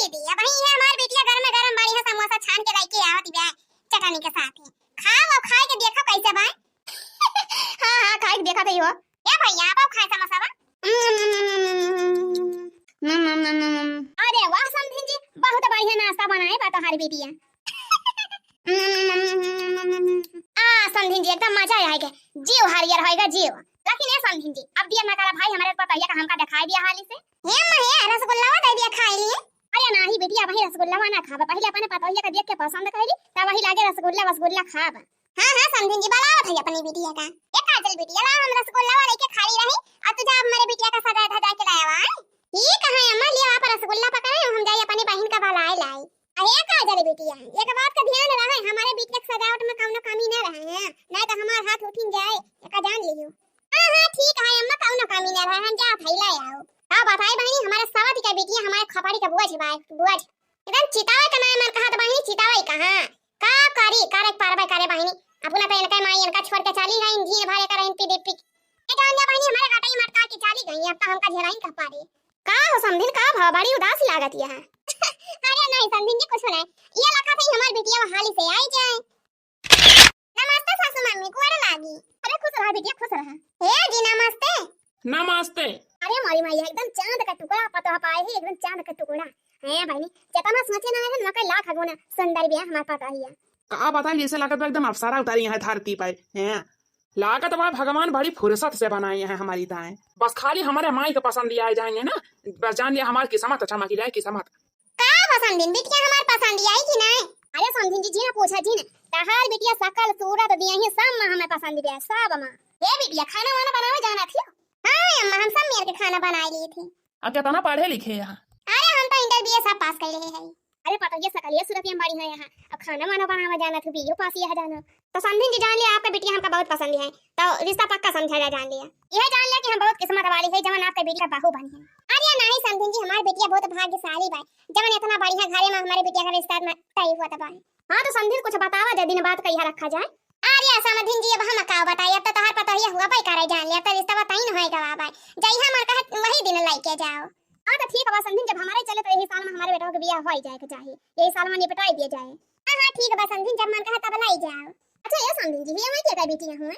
दीदी, अब ही है हमार बेटिया गरम गरम बढ़िया समोसा छान के लेके आवत बे चटनी के साथ है। खाओ और खाए के देखो कैसे बा। हां हां खाए के देखा तो हो। ए भैया आप खाए समोसा बा। अरे वाह समधिन जी, बहुत बढ़िया नाश्ता बनाए बा तुम्हारी बेटिया। समधिन जी एकदम मजा आएगा, जीव हरियर होएगा जीव। लेकिन ये समधिन जी अब दिया ना करा भाई हमारे पता है का हमका दिखाई दिया हाली से। हे मैं रसगुल्ला दे दिया खाई लिए। अरे नहीं बेटिया वही रसगुल्ला ना खाबा, पहले अपने पता है का देख के पसंद कइली तब वही लागे रसगुल्ला खाबा। हां हां समधिन जी बनावत है अपनी बेटिया का। ए काजल बेटिया ला हम रसगुल्ला लेके खाई रही और तुझे अब मेरे बेटिया का सजा धजा के लाया हुआ है। ठीक है अम्मा ले आप रसगुल्ला पकाए हम जाए अपनी बहन का भलाई लाई। अरे काजल बेटिया एक बात का ध्यान रहे हमारे बेटिया की सजावट में कौनो कमी न रहे हैं, नहीं तो हमार हाथ उठिन जाए एका जान लियो। हां हां ठीक है अम्मा कौनो कमी न रहे हम जा थैला आओ। का बताई बहनी हमारे सवाती का बेटिया हमारे खपाड़ी का बुआ छे बुआ एकदम चितावे का नाम कहा तो बहनी चितावे कहां का करी करे पारबे करे बहनी अपना पहले का माई इनका छोड़ के चली गई धीरे भारे कर इन पे डिप्पी ए जान जा बहनी हमारे घाटाई मटका के चली गई अब तो हमका झेराई का पारे का हो समधिन का भाव बड़ी उदास लागत है। अरे नहीं समधिन जी कुछ नहीं ये लखा थे हमारी बेटिया हाली से आई जाए। नमस्ते सासू मम्मी कोड़ लागी। अरे खुश रहा बेटिया खुश रहा। ए जी नमस्ते। नमस्ते। अरे मारी माई एकदम चांद का टुकड़ा पता पाए है एकदम चांद का टुकड़ा है बहनी जतना सोचे ना है ना लाख गुना सुंदर भी है हमारे पता ही है। का बताएं जैसे लागत एकदम अप्सरा उतारी है धरती पर हैं लागत बा भगवान बड़ी फुर्सत से बनाई है हमारी दाएं बस खाली हमारे माई के पसंद लिया जाएंगे ना बस जान लिया हमारी किस्मत चमकी जाए किस्मत का पसंद दिन बिटिया हमारे पसंद आई कि नहीं। अरे समझिन जी ना पूछा जी ना तहार बिटिया सकल सूरत दिया ही सब मां हमें पसंद दिया सब मां। ए बिटिया खाना वाना बनावे जाना थी। हां अम्मा हम सब मेरे के खाना बना लिए थे। अब क्या तना पढ़े लिखे यहाँ। अरे हम तो इंटरव्यू सब पास कर लिए हैं। अरे पता ये सकल ये सूरत में बड़ी है यहाँ अब खाना वाना बनावा जाना थी बीओ पास ये जाना तो समझिन जी जान लिया आपका बेटिया हमका बहुत पसंद है तो रिश्ता पक्का समझा जान लिया यह जान लिया कि हम बहुत किस्मत वाली है जवन आपके बेटी का बहू बनी है। अरे नहीं समझिन जी हमारी बेटिया बहुत भाग्यशाली है जवन इतना बढ़िया घरे में हमारे बेटिया का रिश्ता तय हुआ था। हां तो समझिन कुछ बतावा दे दिन बात कहिया रखा जाए। अरे समझिन जी अब हम का बताइए अब तो तहार पता ही हुआ भाई करे जान लिया तो रिश्ता बताई न होएगा भाई जई हमर कहे वही दिन लेके जाओ। हां तो ठीक है समझिन जब हमारे चले तो यही साल में हमारे बेटा का ब्याह हो जाए के चाहिए यही साल में निपटाई दिया जाए। हां हां ठीक है समझिन जब मन कहे तब लाई जाओ। अच्छा ये समझिन जी ये मैं क्या बेटी हुए।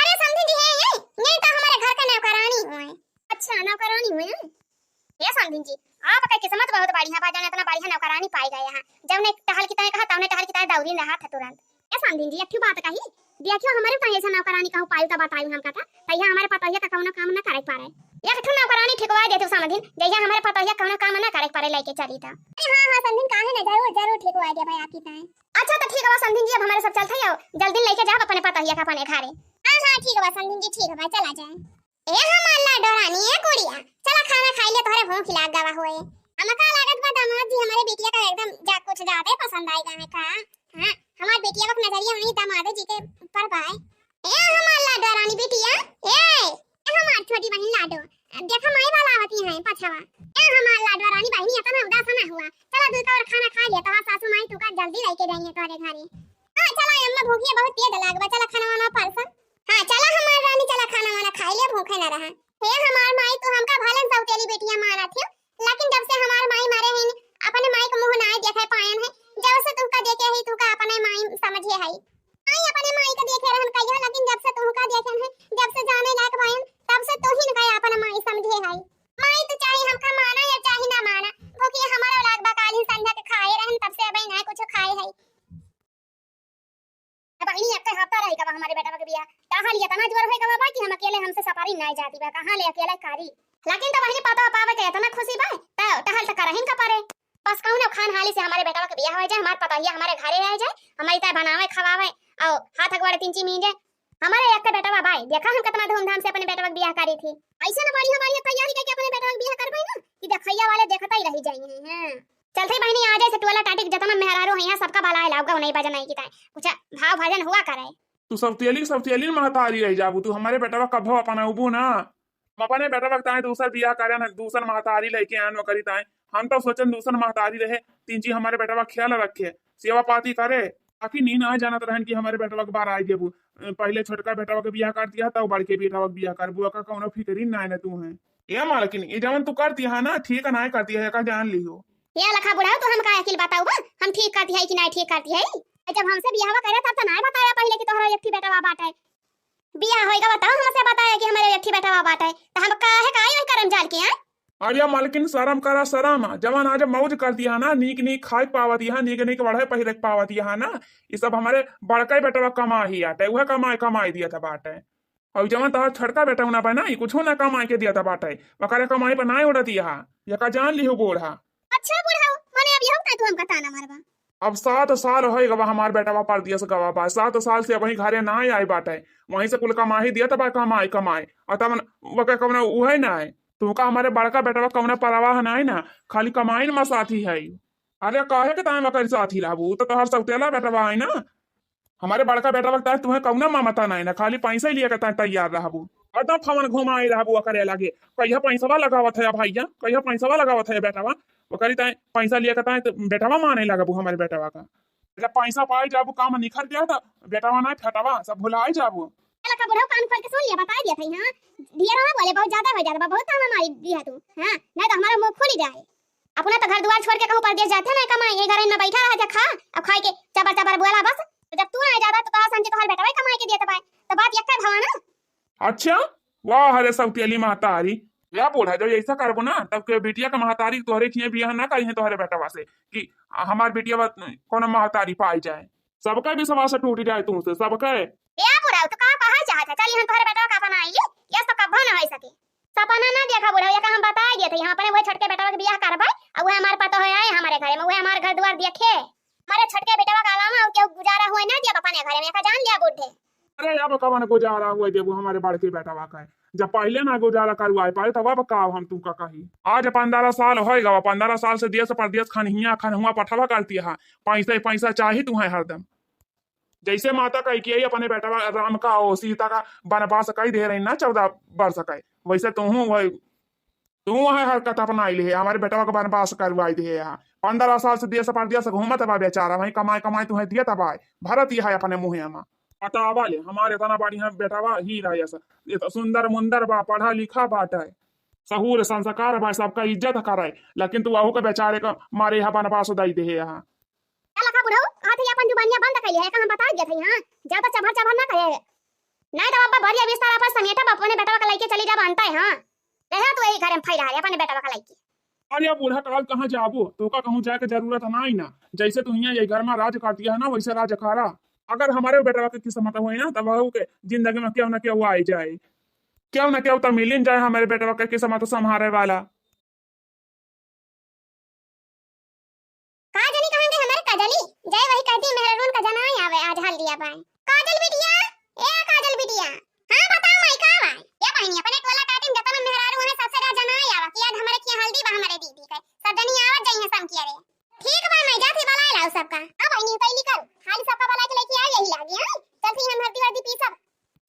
अरे समझिन जी है नहीं तो हमारे घर का नौकरानी हुए। अच्छा नौकरानी हुए ये समझिन जी आपका किस्मत बहुत बढ़िया बा जाने इतना बढ़िया नौकरानी पाई गए यहां जब ने टहल की तरह कहा तब ने टहल की तरह दौड़ी रहा था तुरंत। ए समझिन जी अच्छी बात कही देखियो हमारे पास ऐसा नौकरानी का उपाय तो बताई हम का था तैया हमारे पता है का कौन काम ना करे पारे एक ठो नौकरानी ठिकवा देते समझिन जैया हमारे पता है कौन काम ना करे पारे लेके चली था। हां हां समझिन काहे ना जरूर जरूर ठिकवा दे भाई आपकी ताए। अच्छा तो ठीक है समझिन जी अब हमारे सब चलते हो जल्दी लेके जाओ अपने पता है का अपने घरे। हां हां ठीक है समझिन जी ठीक है भाई चला जाए। ए हमारा डोरानी है गुड़िया चला खाना खाई ले तोरे भूख लाग गवा होए हमका लागत बा दामाद जी हमारे बेटिया का एकदम जा कुछ ज्यादा पसंद आएगा है का। हां हमारे बेटिया का नजरिया नहीं दामाद जी के पर भाई। ए हमारा डोरानी बेटिया ए हमार छोटी बहन लाडो देखो माई वाला आवती है पछवा ए हमार लाडो रानी बहनी इतना उदास ना हुआ चला दूध और खाना खा लिया तो सासू माई तुका जल्दी लेके जाएंगे तोरे घरे। हां चला अम्मा भूखी बहुत तेज लागबा चला खाना वाना परसन। हां चला हमार रानी चला खाना वाना खा ले भूखे ना रहा। हे हमार माई तो हमका भलन सौतेली बेटियां मारा थी लेकिन जब से हमार माई मारे हैं अपने माई को मुंह ना देखे पायन है जब से तुका देखे ही तुका अपने माई समझे है आई अपने माई को देखे रहन कहियो लेकिन जब से तुका देखे है जब से जाने लायक पायन तब से तो ही न कहे अपना माई समझे है माई तो चाहे हमका माना या चाहे ना माना भूखी हमारा लाग बकाली संध्या के खाए रहन तब से अबे ना कुछ खाए है। अब इनी आपका हफ्ता रहेगा हमारे बेटा का बियाह कहां लिया तना जोर होएगा बाबा कि हम अकेले हमसे सफारी ना जाती बा कहां ले अकेला कारी लेकिन तो वही पता पावे के इतना खुशी बा त टहल त करहिन का पारे बस कहूं ना खान हाली से हमारे बेटा का बियाह हो जाए हमार पता ही हमारे घरे रह जाए हमारी ता बनावे खवावे और हाथ अगवाड़े तीन मीजे हमारे एक के बेटा भाई देखा हम कितना धूमधाम से अपने बेटा का बियाह करी थी ऐसे ना बढ़िया बढ़िया तैयारी करके अपने बेटा का बियाह करबे ना कि देखैया वाले देखता ही रह जाएंगे। हां चलते बहनी आ जाए से टोला टाटिक जतना मेहरारो है यहां सबका भला है लाउगा नहीं बजा नहीं की ताए कुछ भाव भजन हुआ करे तू सब तेली महतारी रह जाबू तू हमारे बेटा का कभो अपना उबू ना हम अपने बेटा वक्त आए दूसर बियाह करे ना दूसर महतारी लेके आन करी ताए हम तो सोचन दूसर महतारी रहे तीन जी हमारे बेटा का ख्याल रखे सेवा पाती करे ताकि नी ना जानत रहन कि हमारे बेटा के बार आई जेबू पहले छोटका बेटा के बियाह कर दिया तब बड़के बेटा के बियाह कर बुआ का कौनो फिक्री ना है तू है ये मालकिन ये जवन तू करती है ना ठीक है ना करती है का जान लियो। ये लखा बुढ़ाओ तो हम का अकिल बताऊ बा हम ठीक करती है कि नहीं ठीक करती है। जब हमसे बियाह करे तब तो नहीं बताया पहले कि तोहरा एक बेटा बाटे। बियाह होएगा बताओ हमसे बताया कि हमारे एक बेटा बाटे तो हम काहे का आई करम जाल के हैं। अरे मालकिन शर्म करा शर्म जवान आज मौज कर दिया ना नीक नीक खाए पावत यहाँ नीक नीक बढ़े पहले पावत यहाँ ना ये सब हमारे बड़का बेटा कमा ही आटे वह कमाई दिया था बाटे और जवान तोहर छड़का बेटा ना बना कुछ ना कमाई के दिया था बाटे वकारे कमाई पर ना उड़ती यहाँ या का जान लिहो बूढ़ा। अच्छा बुढ़ाओ माने अब यहू तू हमका ताना मारबा। अब 7 साल हो गवा हमार बेटा पर दिया से गवा बा 7 साल से वही घरे ना आई बाटे वहीं से कुल कमाई दिया था कमाई और तब वह कमना उहे ना है तुमका हमारे बड़का बेटा कौन परवाह नहीं ना खाली कमाई में साथी है। अरे कहे के ताए वकर साथी रहबू तो तोहर सौतेला बेटा है ना हमारे बड़का बेटा वक्त तुम्हें कौन ममता नहीं ना खाली पैसा ही लिया के तैयार रहबू और तब फवन घुमाए रहबू करे लगे कहिया पैसा लगावत है भैया कहिया पैसा लगावत है बेटा वो करी ताए पैसा लिया के ताए तो बेटावा माने लगबू हमारे बेटावा का जब पैसा पाए जाबू काम निखर गया था बेटावा नहीं फटावा सब भुलाए जाबू। लखा बुढ़ाओ कान खोल के सुन लिया बता दिया था हां ढेर ना बोले बहुत ज्यादा हो जाता बहुत काम हमारी दिया तू हां नहीं तो हमारा मुंह खुल जाए अपना तो घर द्वार छोड़ के कहूं परदेश जाते ना कमाई ये घर में बैठा रहा जा खा अब खाए के चबर चबर बोला बस जब तू आ जाता तो कहा समझे तो हर बेटा भाई कमाई के देता भाई तो बात यक्का भवा ना। अच्छा वाह हरे सौतेली महतारी या बोला जब ऐसा करबो ना तब के बिटिया का महतारी तोहरे खिए बियाह ना करी है तोहरे बेटा से कि हमार बिटिया कोनो महतारी पाई जाए सबका भी समाज से टूट जाए तुमसे सबका या बुढ़ाओ तो कहा चाहता चल हम तोहरे बेटा का बनाई ये तो कब ना हो सके सपना ना देखा बुढ़ाओ ये का हम बता दिए थे यहां अपने वो छटके बेटा का बियाह करबा और वो हमारे पता हो आए हमारे घर में वो हमारे घर द्वार देखे हमारे छटके बेटा का अलावा और क्या गुजारा हुआ ना दिया अपने घर में का जान लिया बुढ़े। अरे अब कवन गुजारा हुआ देबू हमारे बड़के बेटा का जब पहले ना गुजारा करवाए पाए तब अब का हम तुमका कही आज 15 साल होएगा 15 साल से देश परदेश खनहुआ पठवा करती है पैसा चाहिए तुम्हें हरदम जैसे माता कही कि अपने बेटा राम का और सीता का वनवास कई दे रही ना 14 वर्ष का वैसे तू वह हरकत अपनाई ली है हमारे बेटा का वनवास करवाई दी है 15 साल से देश परदेश घूमत बा बेचारा वही कमाई तुम्हें दिया तब भरत ही है अपने मुँह में पटावा ले हमारे तना बढ़िया बेटावा ही रहा ऐसा ये तो सुंदर मुंदर बा पढ़ा लिखा बाटा है सहूर संस्कार बा सबका इज्जत करे लेकिन तू आहू के बेचारे का मारे यहाँ बनवास दई दे यहाँ लखा बुढ़ाओ आथे अपन जुबानिया बंद कइले है का हम बता दिए थे हां ज्यादा चभर ना कहे नहीं तो अब भरिया विस्तार पर समेटा अपने बेटा का लेके चली जा बनता है हां रहे तो यही घर में फैला है अपने बेटा का लेके। अरे बूढ़ा काल कहाँ जाबो तो का कहूँ जाके जरूरत नहीं ना जैसे तू यहाँ ये घर में राज करती है ना वैसे राज करा अगर हमारे बेटा की किस्मत हुई ना तब के जिंदगी में क्यों ना क्यों आई जाए क्यों ना क्यों तो मिल जाए हमारे बेटा की किस्मत संभाले वाला। काजली कहां गए हमारे काजली जय वही कहती मेहरून का जना ही आवे आज हल्दिया पाए काजल बिटिया ए काजल बिटिया हां बताओ माई का भाई ये बहनी अपने टोला काटिन जतन मेहरारू है सबसे ज्यादा जना ही आवा कि आज हमारे की हल्दी बा हमारे दीदी के सब जनी आवत जाई है सम किया रे ठीक बा मैं जाती बलाई लाओ सबका अब बहनी तैली कर खाली सबका बलाई के लेके आ यही लागी हां चल फिर हम हल्दी वर्दी पी सब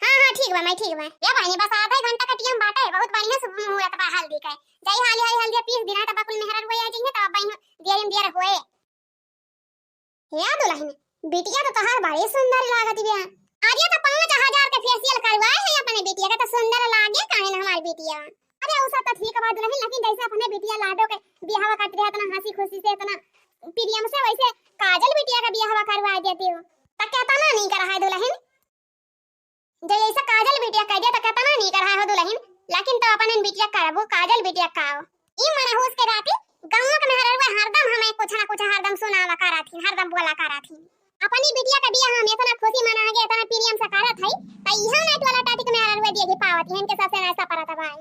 हां ठीक बा मैं ठीक बा ये बहनी बस आधा घंटा का टीम बाटा है बहुत बढ़िया से हुआ तब हल्दी का जाई हाली हल्दी पीस दिना तब कुल मेहरारू होई आ जाएंगे तब बहनी देर होए या दुल्हन बिटिया तो तहार बड़ी सुंदर लागत बिया आज ये तो 5000 का फेशियल करवाए है अपने बिटिया का तो सुंदर लागे काहे ना हमारी बिटिया अरे वो सब तो ठीक बात दुल्हन लेकिन जैसे अपने बिटिया लाडो के बियाह करते रहे इतना हंसी खुशी से इतना प्रियम से वैसे काजल बिटिया का बियाह करवा देती हो तो कहता ना नहीं कर रहा है दुल्हन जैसे काजल बिटिया कह दिया तो कहता ना नहीं कर रहा है दुल्हन लेकिन तो अपने बिटिया करबो काजल बिटिया काओ ई मन होश के राती गांव के मेहरवा हरदम हमें कुछ ना कुछ हरदम सुनावा करा थी हरदम बोला करा थी अपनी बिटिया का बियाह हम इतना खुशी मना गए इतना प्रियम से करत है त इहा नेट वाला टाटी के मेहरवा दिए पावत है इनके सबसे ऐसा परत भाई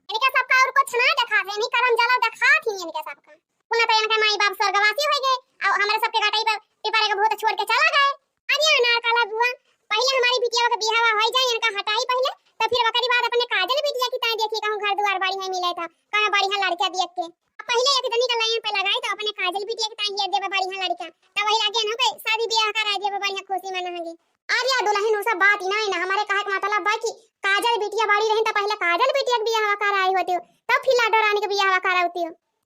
इनके सबका और कुछ ना देखा है नहीं करम जला देखा थी इनके सबका पुनः तो इनके माई बाप स्वर्गवासी हो गए और हमारे सबके घाटाई पर पिपारे का भूत छोड़ के चला गए अरे अनार काला बुआ पहले हमारी बिटिया का बियाह हो जाए इनका हटाई पहले तो फिर वकरी बाद अपने काजल बिटिया की ताई देखी कहूं घर द्वार बाड़ी है मिले था कहां बढ़िया लड़का देख के पहले एक दनी का लाइन पे लगाई तो अपने काजल बिटिया की ताई देबे बढ़िया लड़का तब वही लगे ना पे शादी ब्याह करा देबे बढ़िया खुशी मनाएंगे अरे दुल्हन सब बात ही ना हमारे कहे का मतलब बा कि काजल बिटिया बाड़ी रही तो पहले काजल बिटिया के बियाह कराई होती तब फिर लाडो रानी के बियाह कराउती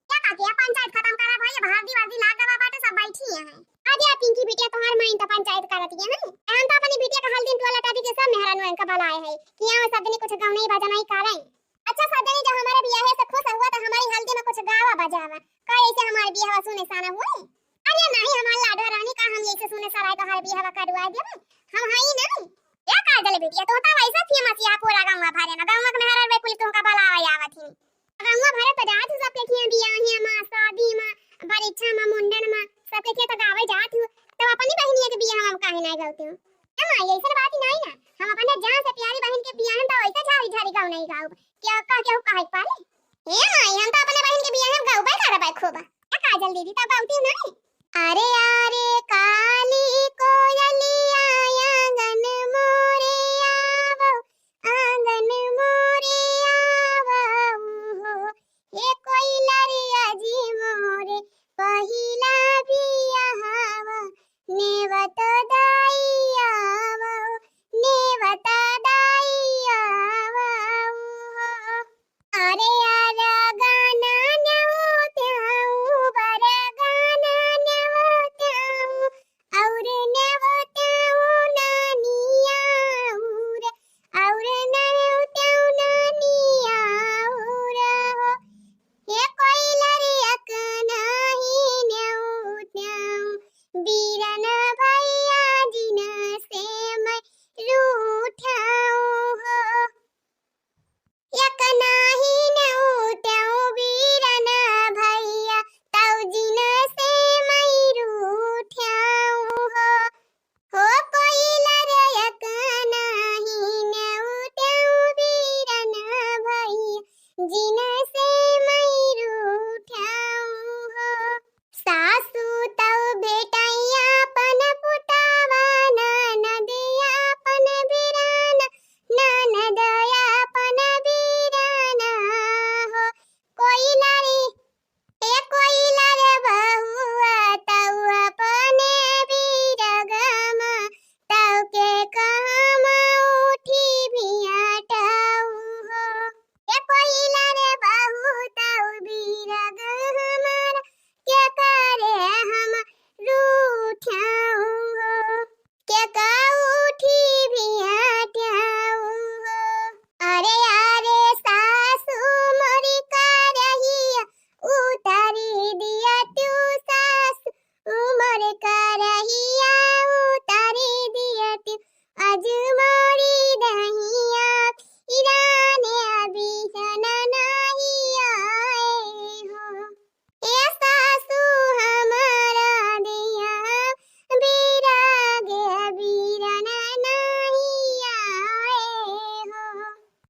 क्या काकी पंचायत खत्म करा भाई भारती वादी लाग गवा बाटे सब बैठी है आज या पिंकी बिटिया तुम्हार माइन तो पंचायत करती है ना हम तो अपनी बिटिया का हल्दी टोला टाटी के सब मेहरान का भलाए है कि यहां सब दिन कुछ गांव नहीं बजा नहीं करे अच्छा सदनी जब हमारे बियाह से खुश हुआ तो हमारी हल्दी में कुछ गावा बजावा का ऐसे हमारे बियाह सुने साना हुए। अरे नहीं हमार लाडो रानी का हम ऐसे सुने सराय तो हर बियाह करवा देबे हम हई नहीं। या काजल बेटिया तो होता वैसा फेमस या पूरा गांव भरे ना गांव में हर वे कुल तुमका भलावा आवत ही गांव भरे तो जात सब के किया बियाह में शादी में परीक्षा में मुंडन में सब के तो गावे जात हूं तो अपनी बहनिया के बियाह में काहे नहीं गाते हो। हम ऐसे बात ही नहीं ना हम अपने जान से प्यारी बहन के बियाह में तो ऐसा झाड़ी झाड़ी गाँव नहीं गाओ क्या का क्या काहे पाले ए माई हम तो अपने बहन के बियाह में गाओ बा करबा खूब क्या काजल दीदी तब आउती नहीं। अरे अरे काली कोयलिया आंगन मोरे आवो आंगन मोरे आवो हो ये कोयलरिया जी मोरे पहिला बियाहवा नेवत दाई आवो नेवत दाई आवो हो। अरे अरे गाना न्याऊ बर गाना न्याऊ और न्याऊ नानिया रे और न्याऊ नानिया रे हो ये कोयलरिया कनाही न्याऊ बीरन भैया जिन से मैं रूठाऊ हो यकना ही न्याऊ त्याऊ बीरन भैया ताऊ जिन से मैं रूठाऊ हो कोयलर यकना ही न्याऊ त्याऊ बीरन भैया जिन से मैं रूठाऊ हो। सासू ताऊ बेटैया पन पुतावा ननदिया पन बिराना ननदया पन बिराना हो कोयलरी ए कोयलर बहुआ ताऊ अपने बिरगमा ताऊ के काम उठी भियाटाऊ हो ए कोयलर बहु ताऊ बिरग हमारा क्या करे हम रूठाऊ हो क्या का उठी भियाटाऊ हो। अरे अरे सासू मोरी करहिया उतारी दिया तू सासू उमर करहिया उतारी दिया तू आज मोरी दहिया इराने अभी जना नहीं आए हो ए सासू हमारा दिया बिरागे बीरन नहीं आए हो।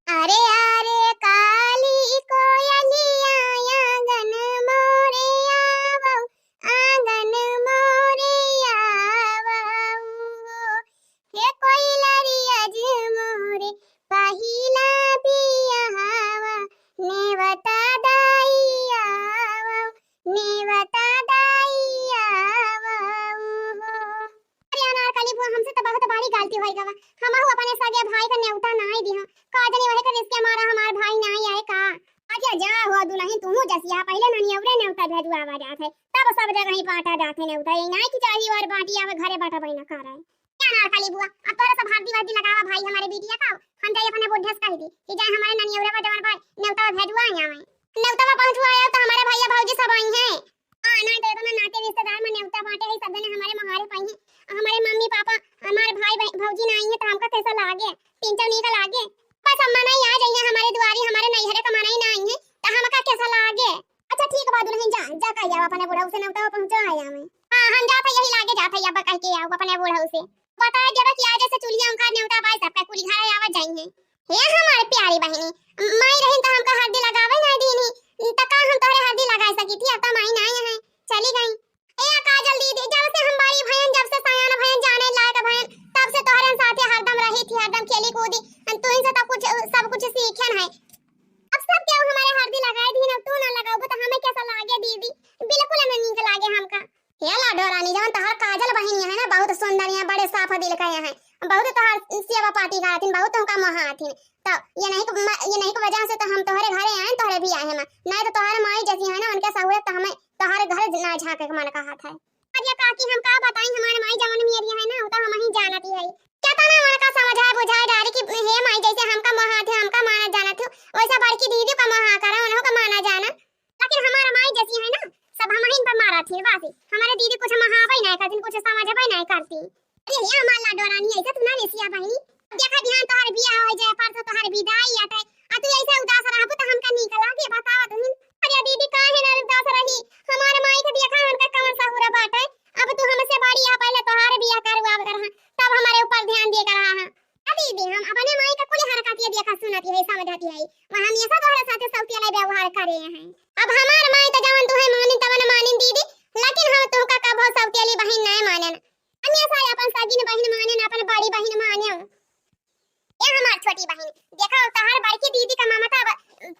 अरे अरे काली कोयलिया आंगन मोरे आवो आंगन मोरे आवो हे कोयलरिया जी मोरे पहिला बियाहवा नेवता दाई आवो नेवता दाई आवो हो। अरे अनारकली बुआ हमसे तो बहुत बड़ी गलती होई गवा हमहु अपने सगे भाई का न्योता नहीं दिया का जनी वही का रिश्ते मारा हमार भाई नहीं आए का अच्छा जा हो दुल्हन तुमु जसिया पहले ननी अवरे न्योता भेजू आवा जात है तब सब जगह ही बांटा जात है न्योता ये नहीं कि चाहिए और बांटी आवे घरे बांटा बहिना कर रहा है क्या अनारकली बुआ अब तोरा सब हाथ दिवादी लगावा भाई हमारे बिटिया का हम जाई अपने बुढ़स कह दी कि जाए हमारे ननी अवरे जवान भाई न्योता भेजवा आवे न्योता में पहुंचवा आया तो हमारे भैया भौजी सब आई हैं हां ना तो ना नाते रिश्तेदार में न्योता बांटे है सब ने हमारे महारे पाई हैं हमारे मम्मी पापा हमारे भाई भौजी ना आई है तो हमका कैसा लागे तीन चार नी का लागे बस अम्मा नहीं आ जाइए हमारे दुआरी हमारे नैहरे कमाना ही ना आई है तो हमका कैसा लागे। अच्छा ठीक बा दुल्हन जा जा कह जाओ अपने बुढ़ऊ से न्योता पहुंचा आया मैं हां हम जात है यही लागे जात है अब कह के आओ अपने बुढ़ऊ से पता है जब कि आज से चुलिया उनका न्योता बाई सबका कुली घर आवा जाई है हे हमारे प्यारी बहनी माई रही तो हमका हल्दी लगावे ना दीनी तका हम तोरे हल्दी लगा सकी थी अब तो माई नहीं है चली गई ए काजल दीदी जब से हम बड़ी बहन जब से सयाना बहन जाने लायक बहन तब से तोहरे साथे हरदम रही थी हरदम खेली कूदी तू ही से सब कुछ सीखन है अब सब क्या हमारे हल्दी लगाई दी ना तू ना लगाओ तो हमें कैसा लागे दीदी बिल्कुल नहीं नीक लागे हमका हे लाडो रानी जवन तोहर काजल बहनिया है ना बहुत सुंदर है बड़े साफ दिल का है बहुत तोहर सेवा पार्टी का आथिन बहुत तुमका महा आथिन तो ये नहीं की वजह से तो हम तोहरे घरे आए तोहरे भी आए हैं नहीं तो तोहर माई जैसी है ना उनके सहुरे तो हमें तोहरे घर ना झाके के मन का हाथ है। अरे काकी हम का बताएं हमारे माई जवन मेरी है ना तो हम ही जानती है क्या तना मन का समझाए बुझाए डाली कि हे माई जैसे हमका महा थे हमका माना जाना थे वैसा बड़की दीदी का महा करा उन्हों का माना जाना। लेकिन हमारा माई जैसी है ना सब हम ही पर मारा थी बासी हमारे दीदी कुछ महावे नहीं करती कुछ समझवे नहीं करती। अरे ये हमार लाडोरानी ऐसा तू ना लेसिया बहनी देखा ध्यान तोहर बियाह हो जाए पर तो तोहर विदाई आते आ तू ऐसे उदास रहबू तो हमका निकला के बतावा तुम। अरे दीदी काहे ना उदास रही हमारे माई के देखा उनका कौन सा हुरा बात है अब तू हमसे बड़ी आ पहले तोहर बियाह करवा कर तब हमारे ऊपर ध्यान दे कर रहा है। दीदी हम अपने माई का कुल हरकत ये देखा सुनती है समझती है वह हमेशा तोहरे साथे सौती वाला व्यवहार करे हैं। अब हमार माई तो जवन तू है मानी तवन मानी दीदी लेकिन हम तुमका कबो सौती वाली बहन नहीं माने हमेशा अपन सगी बहन माने अपन बड़ी बहन माने। ये हमार छोटी बहन देखा तोहर बड़की दीदी का ममता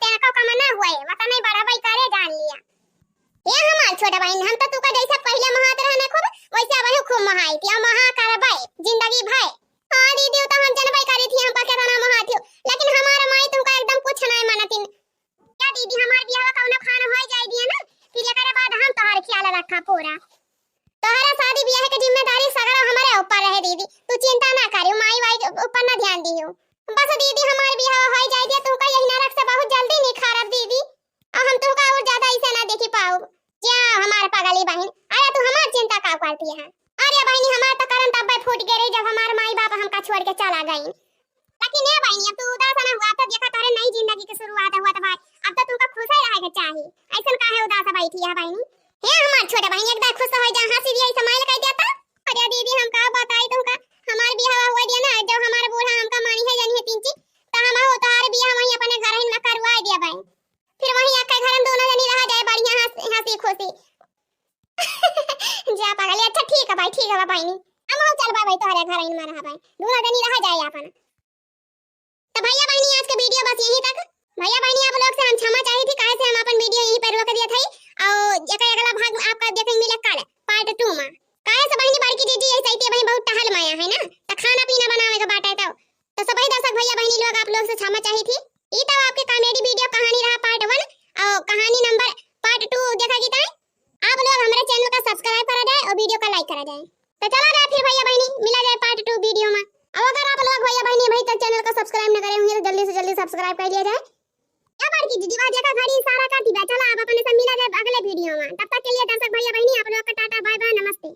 तेरा का मना हुआ है वता नहीं बढ़ाई करे जान लिया। ये हमार छोटा बहन हम तो तुका जैसा पहले महात रहने खूब वैसे अब खूब महाई थी और महा करबै जिंदगी भर। हां दीदी तो हम जनबै करी थी हम पके ना महा थी लेकिन हमारा माई तुमका एकदम कुछ नहीं मानती। क्या दीदी हमार बियाह का उना खाना हो जाए दिया ना फिर एकरे बाद हम तोहर ख्याल रखा पूरा तोहरा शादी बियाह के जिम्मेदारी सगरा हमारे ऊपर रहे दीदी तू चिंता ना करियो माई वाई के ऊपर ना ध्यान दियो बस दीदी हमार बियाह हो जाए दिया तुमका यही ना रख से बहुत जल्दी निखारब दीदी और हम तुमका और ज्यादा ऐसे ना देखी पाओ क्या हमार पगली बहन। अरे तू हमार चिंता का करती है। अरे बहनी हमार तो करन तब फूट गई जब हमार माई बाप हमका छोड़ के चला गई लेकिन ये बहनी अब तू उदास ना हुआ तो देखा तोरे नई जिंदगी की शुरुआत हुआ तो भाई अब तो तुमका खुश ही रहेगा चाहिए ऐसा काहे उदास बैठी है बहनी। हे हमार छोटे बहन एकदम खुश हो जा हंसी दिया स्माइल कर देता। अरे दीदी हम का बताई तुमका हमार बियाह हुआ दिया ना जब हमार बूढ़ा हमका मानी है जानी है तीनची तो हम हो तोहार बियाह वहीं अपने घर ही में करवा दिया भाई फिर वहीं आके घर में दोनों जनी रह जाए बढ़िया हंसी खुशी जा पागल। अच्छा ठीक है भाई ठीक है बहनी हम हो चल भाई तोहरे घर ही में रह भाई दोनों जनी रह जाए अपन। तो भैया बहनी आज का वीडियो बस यहीं तक। भैया बहनी आप लोग से हम क्षमा चाही थी काहे से हम अपन वीडियो यहीं पर रोक दिया था और एक अगला भाग आपका देखे मिले कल पार्ट 2 में काहे से बहनी बड़की दीदी ऐसे ही भाई बहुत टहल माया है ना तो खाना पीना बनावे का बात है तो सभी दर्शक भैया बहनी लोग आप लोग से क्षमा चाही थी। ई तब आपके कॉमेडी वीडियो कहानी रहा पार्ट 1 और कहानी नंबर पार्ट 2 देखा गीता है आप लोग हमारे चैनल का सब्सक्राइब करा जाए और वीडियो का लाइक करा जाए तो चला जाए फिर भैया बहनी मिला जाए पार्ट 2 वीडियो में। अब अगर आप लोग भैया बहनी अभी तक चैनल को सब्सक्राइब न करे होंगे तो जल्दी से जल्दी सब्सक्राइब कर लिया जाए। क्या बार की दीदी बात देखा घड़ी सारा काटी चला अब अपने से मिला जाए अगले वीडियो में तब तक के लिए दर्शक भैया बहनी आप लोग का टाटा बाय बाय नमस्ते।